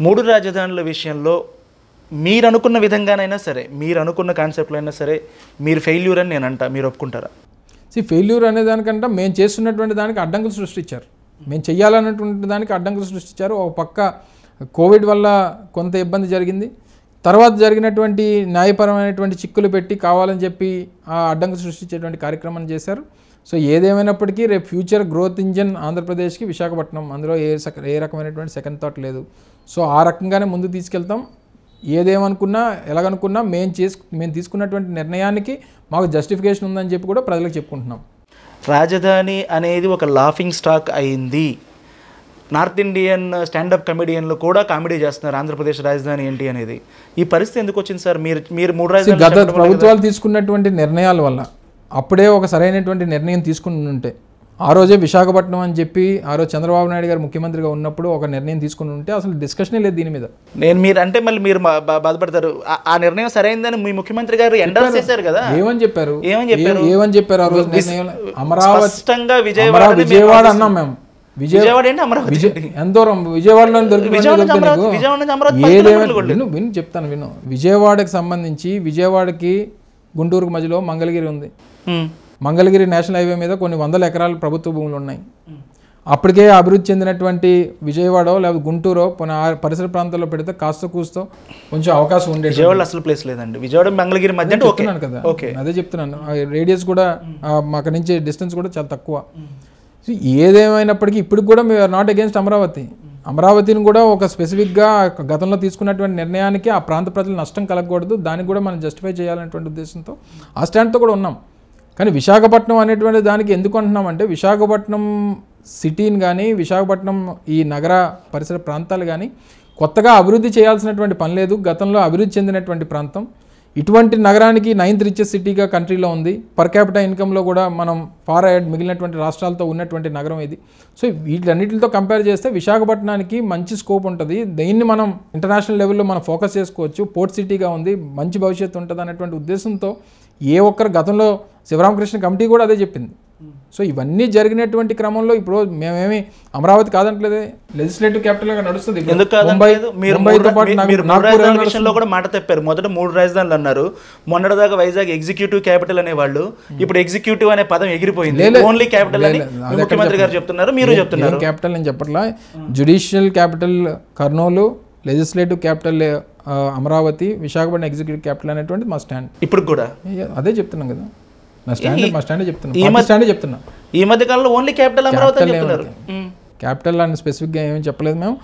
మూడు రాజధానుల విషయంలో మీరు అనుకున్న విధంగానైనా సరే, మీరు అనుకున్న కాన్సెప్ట్లో అయినా సరే మీరు ఫెయిల్యూర్ అని నేను అంటా, మీరు ఒప్పుకుంటారా? ఫెయిల్యూర్ అనే దానికంటే మేము చేస్తున్నటువంటి దానికి అడ్డంకులు సృష్టించారు. మేము చేయాలన్నటువంటి దానికి అడ్డంకులు సృష్టించారు. ఒక పక్క కోవిడ్ వల్ల కొంత ఇబ్బంది జరిగింది. తర్వాత జరిగినటువంటి న్యాయపరమైనటువంటి చిక్కులు పెట్టి కావాలని చెప్పి ఆ అడ్డంకులు సృష్టించేటువంటి కార్యక్రమాన్ని చేశారు. సో ఏదేమైనప్పటికీ రేపు ఫ్యూచర్ గ్రోత్ ఇంజన్ ఆంధ్రప్రదేశ్కి విశాఖపట్నం, అందులో ఏ రకమైనటువంటి సెకండ్ థాట్ లేదు. సో ఆ రకంగానే ముందుకు తీసుకెళ్తాం. ఏదేమనుకున్నా ఎలాగనుకున్నా మేము తీసుకున్నటువంటి నిర్ణయానికి మాకు జస్టిఫికేషన్ ఉందని చెప్పి కూడా ప్రజలకు చెప్పుకుంటున్నాం. రాజధాని అనేది ఒక లాఫింగ్ స్టాక్ అయింది. నార్త్ ఇండియన్ స్టాండప్ కమెడియన్లు కూడా కామెడీ చేస్తున్నారు ఆంధ్రప్రదేశ్ రాజధాని ఏంటి అనేది. ఈ పరిస్థితి ఎందుకు వచ్చింది సార్? మీరు మూడు రాజధానులు గత ప్రభుత్వాలు తీసుకున్నటువంటి నిర్ణయాల వల్ల అప్పుడే ఒక సరైనటువంటి నిర్ణయం తీసుకుని ఉంటే, ఆ రోజే విశాఖపట్నం అని చెప్పి ఆ రోజు చంద్రబాబు నాయుడు గారు ముఖ్యమంత్రిగా ఉన్నప్పుడు ఒక నిర్ణయం తీసుకుని ఉంటే అసలు డిస్కషనే లేదు దీని మీద. మళ్ళీ మీరు బాధపడతారు. ఆ నిర్ణయం సరైందని మీ ముఖ్యమంత్రి గారు ఎండర్స్ చేశారు కదా. ఏమని చెప్పారు ఆ రోజు నిర్ణయం? అమరావతి విజయవాడ అన్నాం మేము. విజయవాడ ఏంటి అమరావతి? ఎంత దూరం? విజయవాడలో విను చెప్తాను విను. విజయవాడకి సంబంధించి విజయవాడకి గుంటూరుకు మధ్యలో మంగళగిరి ఉంది. మంగళగిరి నేషనల్ హైవే మీద కొన్ని వందల ఎకరాల ప్రభుత్వ భూములు ఉన్నాయి. అప్పటికే అభివృద్ధి చెందినటువంటి విజయవాడ లేదా గుంటూరు పరిసర ప్రాంతాల్లో పెడితే కాస్త కూస్తో కొంచెం అవకాశం ఉండేది. విజయవాడ అసలు ప్లేస్ లేదండి. విజయవాడ మంగళగిరి మధ్య చెప్తున్నాను కదా, అదే చెప్తున్నాను. రేడియస్ కూడా అక్కడి నుంచి డిస్టెన్స్ కూడా చాలా తక్కువ. ఏదేమైనప్పటికీ ఇప్పటికి కూడా మేము నాట్ అగేన్స్ట్ అమరావతిని కూడా ఒక స్పెసిఫిక్గా గతంలో తీసుకున్నటువంటి నిర్ణయానికి ఆ ప్రాంత ప్రజలు నష్టం కలగకూడదు, దానికి కూడా మనం జస్టిఫై చేయాలనేటువంటి ఉద్దేశంతో ఆ స్టాండ్తో కూడా ఉన్నాం. కానీ విశాఖపట్నం అనేటువంటి దానికి ఎందుకు అంటున్నామంటే, విశాఖపట్నం సిటీని కానీ విశాఖపట్నం ఈ నగర పరిసర ప్రాంతాలు కానీ కొత్తగా అభివృద్ధి చేయాల్సినటువంటి పని లేదు. గతంలో అభివృద్ధి చెందినటువంటి ప్రాంతం. ఇటువంటి నగరానికి 9th రిచెస్ట్ సిటీగా కంట్రీలో ఉంది. పర్ క్యాపిటల్ ఇన్కంలో కూడా మనం ఫార్ అహెడ్ మిగిలినటువంటి రాష్ట్రాలతో ఉన్నటువంటి నగరం ఇది. సో వీటన్నిటితో కంపేర్ చేస్తే విశాఖపట్నానికి మంచి స్కోప్ ఉంటుంది. దీన్ని మనం ఇంటర్నేషనల్ లెవెల్లో మనం ఫోకస్ చేసుకోవచ్చు. పోర్ట్ సిటీగా ఉంది, మంచి భవిష్యత్తు ఉంటుంది అనేటువంటి ఉద్దేశంతో ఏ ఒక్కరు గతంలో శివరామకృష్ణ కమిటీ కూడా అదే చెప్పింది. సో ఇవన్నీ జరిగినటువంటి క్రమంలో ఇప్పుడు మేమేమి అమరావతి కాదంటలేదే, లెజిస్లేటివ్ క్యాపిటల్గా నడుస్తుంది. విషయంలో కూడా మాట చెప్పారు. మొదట 3 రాజధానులు అన్నారు. మొన్నటిదాకా వైజాగ్ ఎగ్జిక్యూటివ్ క్యాపిటల్ అనేవాళ్ళు, ఇప్పుడు ఎగ్జిక్యూటివ్ అనే పదం ఎగిరిపోయింది. ఓన్లీ క్యాపిటల్ అని ముఖ్యమంత్రి గారు చెప్తున్నారు, మీరు చెప్తున్నారు. క్యాపిటల్ అని చెప్పట్లా, judicial capital Kurnool, legislative capital Amaravati, Visakhapatnam executive capital అనేటువంటి మా స్టాండ్. ఇప్పుడు కూడా అదే చెప్తున్నాం కదా, మా స్టాండ్ చెప్తున్నా. ఈ మధ్య కాలంలో ఓన్లీ క్యాపిటల్ అమరావతి అని చెప్తున్నారు. క్యాపిటల్ అని స్పెసిఫిక్గా ఏమీ చెప్పలేదు. మేము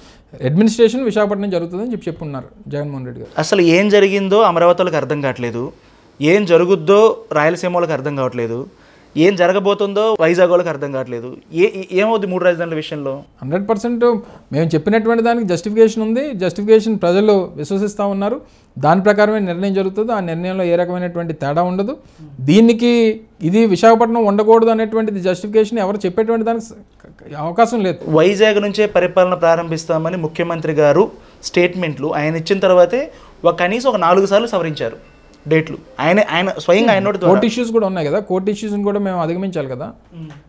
అడ్మినిస్ట్రేషన్ విశాఖపట్నం జరుగుతుందని చెప్పుకున్నారు జగన్మోహన్ రెడ్డి గారు. అసలు ఏం జరిగిందో అమరావతిలకు అర్థం కావట్లేదు, ఏం జరుగుద్దో రాయలసీమ వాళ్ళకి అర్థం కావట్లేదు, ఏం జరగబోతుందో వైజాగ్ వాళ్ళకి అర్థం కావట్లేదు. ఏమవుద్ది 3 రాజధానుల విషయంలో? 100% మేము చెప్పినటువంటి దానికి జస్టిఫికేషన్ ఉంది. జస్టిఫికేషన్ ప్రజలు విశ్వసిస్తూ ఉన్నారు. దాని ప్రకారమే నిర్ణయం జరుగుతుంది. ఆ నిర్ణయంలో ఏ రకమైనటువంటి తేడా ఉండదు. దీనికి ఇది విశాఖపట్నం ఉండకూడదు అనేటువంటిది జస్టిఫికేషన్ ఎవరు చెప్పేటువంటి దానికి అవకాశం లేదు. వైజాగ్ నుంచే పరిపాలన ప్రారంభిస్తామని ముఖ్యమంత్రి గారు స్టేట్మెంట్లు ఆయన ఇచ్చిన తర్వాతే కనీసం ఒక 4 సార్లు సవరించారు డేట్లు. ఆయన స్వయంగా ఆయన కోర్టు ఇష్యూస్ కూడా ఉన్నాయి కదా, కోర్టు ఇష్యూస్ని కూడా మేము అధిగమించాలి కదా.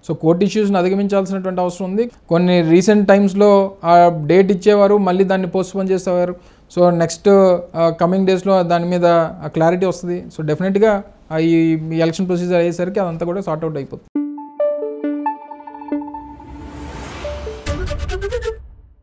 సో కోర్టు ఇష్యూస్ని అధిగమించాల్సినటువంటి అవసరం ఉంది. కొన్ని రీసెంట్ టైమ్స్లో ఆ డేట్ ఇచ్చేవారు, మళ్ళీ దాన్ని పోస్ట్పోన్ చేసేవారు. సో నెక్స్ట్ కమింగ్ డేస్లో దాని మీద క్లారిటీ వస్తుంది. సో డెఫినెట్గా ఈ ఎలక్షన్ ప్రొసీజర్ అయ్యేసరికి అదంతా కూడా సార్ట్అవుట్ అయిపోతుంది.